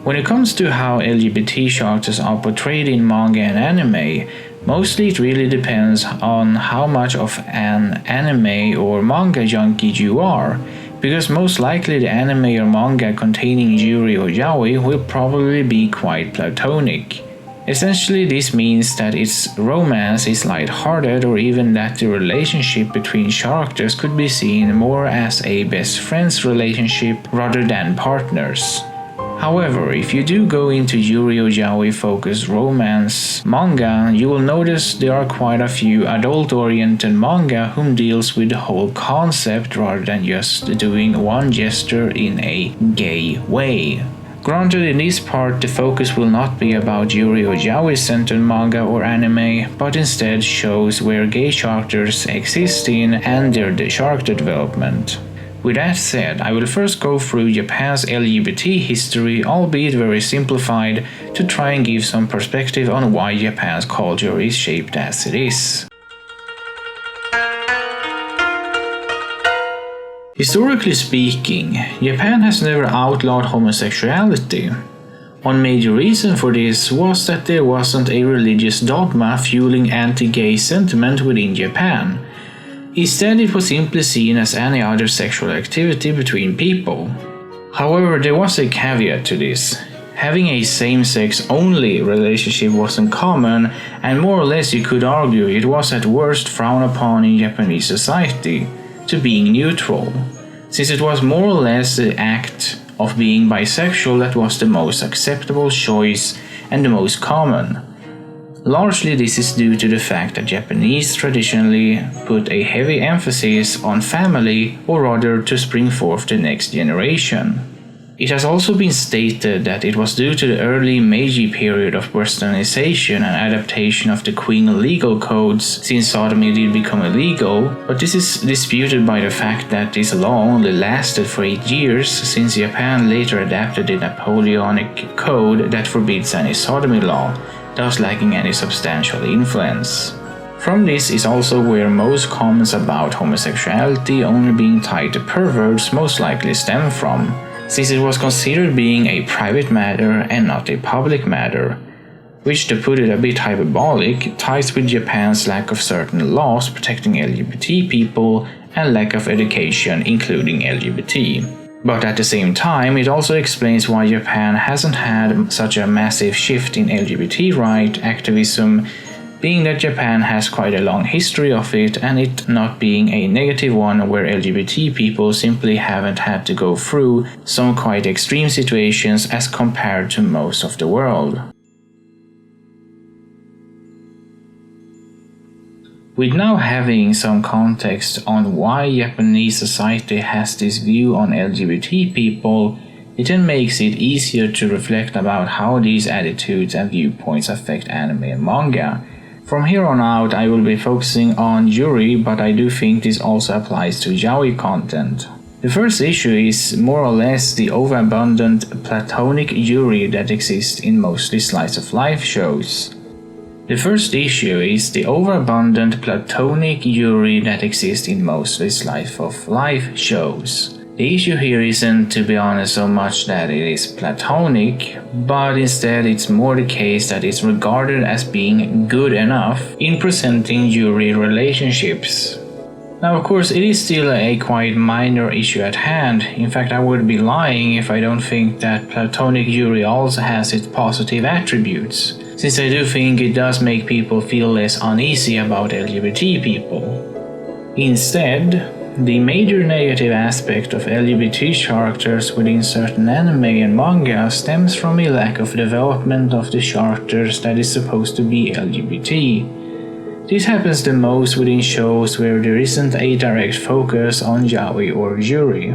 When it comes to how LGBT characters are portrayed in manga and anime, mostly it really depends on how much of an anime or manga junkie you are, because most likely the anime or manga containing yuri or yaoi will probably be quite platonic. Essentially, this means that its romance is light-hearted, or even that the relationship between characters could be seen more as a best friends relationship rather than partners. However, if you do go into yuri or yaoi focused romance manga, you will notice there are quite a few adult-oriented manga whom deals with the whole concept rather than just doing one gesture in a gay way. Granted, in this part the focus will not be about yuri or yaoi centered manga or anime, but instead shows where gay characters exist in and their character development. With that said, I will first go through Japan's LGBT history, albeit very simplified, to try and give some perspective on why Japan's culture is shaped as it is. Historically speaking, Japan has never outlawed homosexuality. One major reason for this was that there wasn't a religious dogma fueling anti-gay sentiment within Japan. Instead, it was simply seen as any other sexual activity between people. However, there was a caveat to this. Having a same-sex only relationship wasn't common, and more or less you could argue it was at worst frowned upon in Japanese society, to being neutral, since it was more or less the act of being bisexual that was the most acceptable choice and the most common. Largely this is due to the fact that Japanese traditionally put a heavy emphasis on family, or rather to spring forth the next generation. It has also been stated that it was due to the early Meiji period of westernization and adaptation of the Qing legal codes since sodomy did become illegal, but this is disputed by the fact that this law only lasted for 8 years, since Japan later adapted the Napoleonic Code that forbids any sodomy law, thus lacking any substantial influence. From this is also where most comments about homosexuality only being tied to perverts most likely stem from, since it was considered being a private matter and not a public matter, which, to put it a bit hyperbolic, ties with Japan's lack of certain laws protecting LGBT people and lack of education including LGBT. But at the same time, it also explains why Japan hasn't had such a massive shift in LGBT right activism, being that Japan has quite a long history of it, and it not being a negative one where LGBT people simply haven't had to go through some quite extreme situations as compared to most of the world. With now having some context on why Japanese society has this view on LGBT people, it then makes it easier to reflect about how these attitudes and viewpoints affect anime and manga. From here on out I will be focusing on yuri, but I do think this also applies to yaoi content. The first issue is more or less the overabundant platonic yuri that exists in mostly slice of life shows. The first issue is the overabundant platonic yuri that exists in mostly slice of life shows. The issue here isn't, to be honest, so much that it is platonic, but instead it's more the case that it's regarded as being good enough in presenting yuri relationships. Now, of course, it is still a quite minor issue at hand. In fact, I would be lying if I don't think that platonic yuri also has its positive attributes, since I do think it does make people feel less uneasy about LGBT people. Instead, the major negative aspect of LGBT characters within certain anime and manga stems from a lack of development of the characters that is supposed to be LGBT. This happens the most within shows where there isn't a direct focus on yaoi or yuri.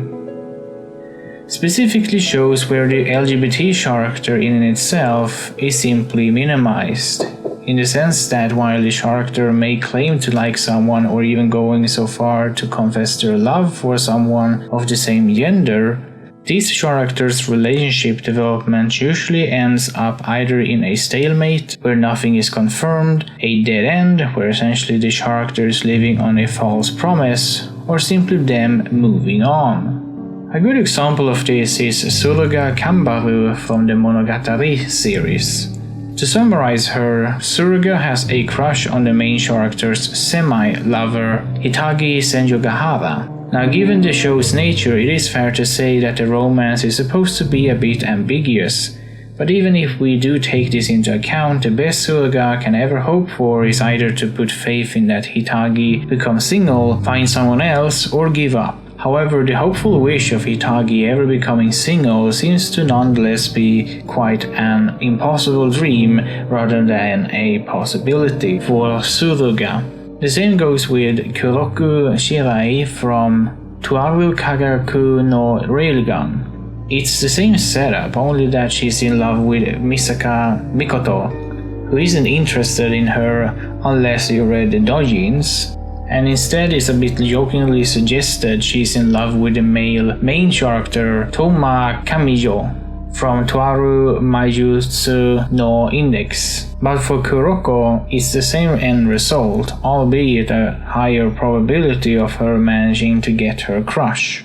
Specifically shows where the LGBT character in itself is simply minimized, in the sense that while the character may claim to like someone or even going so far to confess their love for someone of the same gender, this character's relationship development usually ends up either in a stalemate where nothing is confirmed, a dead end where essentially the character is living on a false promise, or simply them moving on. A good example of this is Suruga Kambaru from the Monogatari series. To summarize her, Suruga has a crush on the main character's semi-lover, Hitagi Senjogahara. Now, given the show's nature, it is fair to say that the romance is supposed to be a bit ambiguous. But even if we do take this into account, the best Suruga can ever hope for is either to put faith in that Hitagi becomes single, find someone else, or give up. However, the hopeful wish of Hitagi ever becoming single seems to nonetheless be quite an impossible dream rather than a possibility for Suruga. The same goes with Kuroku Shirai from Tuaru Kagaku no Railgun. It's the same setup, only that she's in love with Misaka Mikoto, who isn't interested in her unless you read the doujins, and instead is a bit jokingly suggested she's in love with the male main character Toma Kamijo from Tuaru Maijutsu no Index. But for Kuroko, it's the same end result, albeit a higher probability of her managing to get her crush.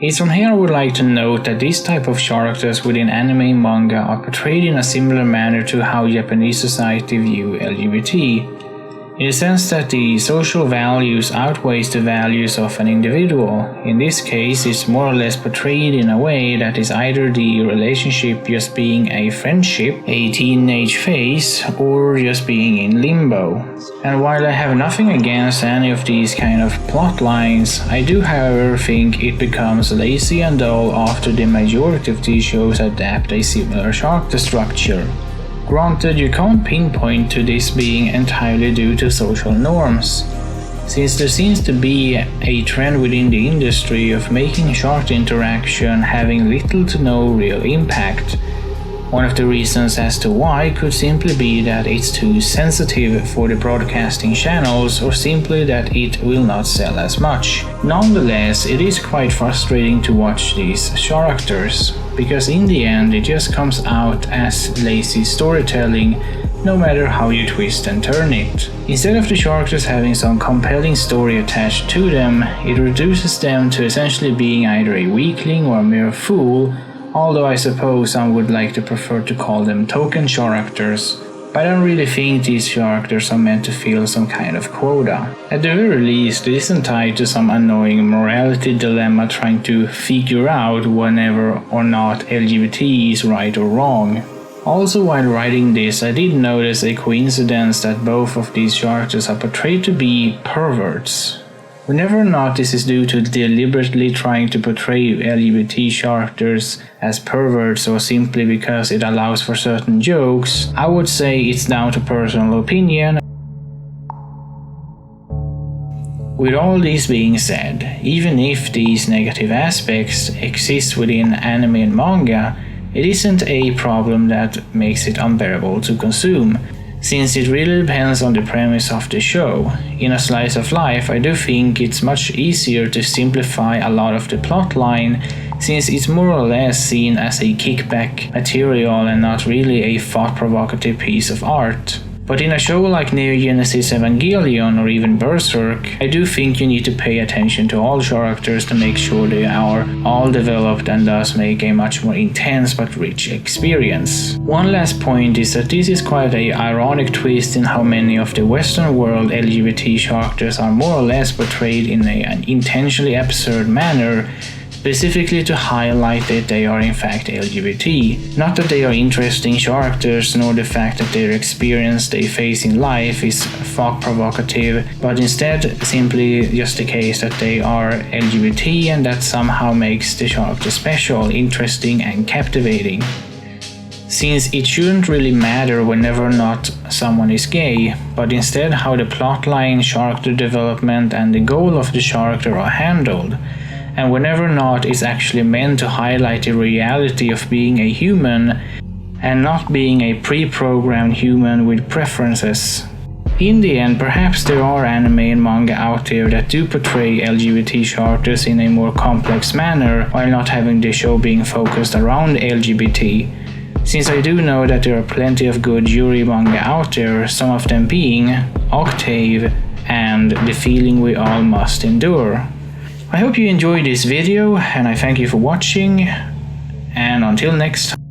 It's from here I would like to note that these type of characters within anime and manga are portrayed in a similar manner to how Japanese society view LGBT, in the sense that the social values outweighs the values of an individual. In this case, it's more or less portrayed in a way that is either the relationship just being a friendship, a teenage phase, or just being in limbo. And while I have nothing against any of these kind of plot lines, I do however think it becomes lazy and dull after the majority of these shows adapt a similar character structure. Granted, you can't pinpoint to this being entirely due to social norms, since there seems to be a trend within the industry of making character interaction having little to no real impact. One of the reasons as to why could simply be that it's too sensitive for the broadcasting channels, or simply that it will not sell as much. Nonetheless, it is quite frustrating to watch these characters, because in the end it just comes out as lazy storytelling, no matter how you twist and turn it. Instead of the characters having some compelling story attached to them, it reduces them to essentially being either a weakling or a mere fool, although I suppose some would like to prefer to call them token characters, but I don't really think these characters are meant to fill some kind of quota. At the very least, it isn't tied to some annoying morality dilemma trying to figure out whenever or not LGBT is right or wrong. Also, while writing this, I did notice a coincidence that both of these characters are portrayed to be perverts. Whenever or not this is due to deliberately trying to portray LGBT characters as perverts or simply because it allows for certain jokes, I would say it's down to personal opinion. With all this being said, even if these negative aspects exist within anime and manga, it isn't a problem that makes it unbearable to consume, since it really depends on the premise of the show. In a slice of life, I do think it's much easier to simplify a lot of the plotline, since it's more or less seen as a kickback material and not really a thought-provocative piece of art. But in a show like Neo Genesis Evangelion or even Berserk, I do think you need to pay attention to all characters to make sure they are all developed and thus make a much more intense but rich experience. One last point is that this is quite an ironic twist in how many of the Western world LGBT characters are more or less portrayed in an intentionally absurd manner, specifically to highlight that they are in fact LGBT. Not that they are interesting characters, nor the fact that their experience they face in life is thought-provocative, but instead simply just the case that they are LGBT, and that somehow makes the character special, interesting and captivating. Since it shouldn't really matter whenever or not someone is gay, but instead how the plotline, character development and the goal of the character are handled, and whenever or not it's actually meant to highlight the reality of being a human and not being a pre-programmed human with preferences. In the end, perhaps there are anime and manga out there that do portray LGBT characters in a more complex manner while not having the show being focused around LGBT, since I do know that there are plenty of good yuri manga out there, some of them being Octave and The Feeling We All Must Endure. I hope you enjoyed this video and I thank you for watching, and until next time.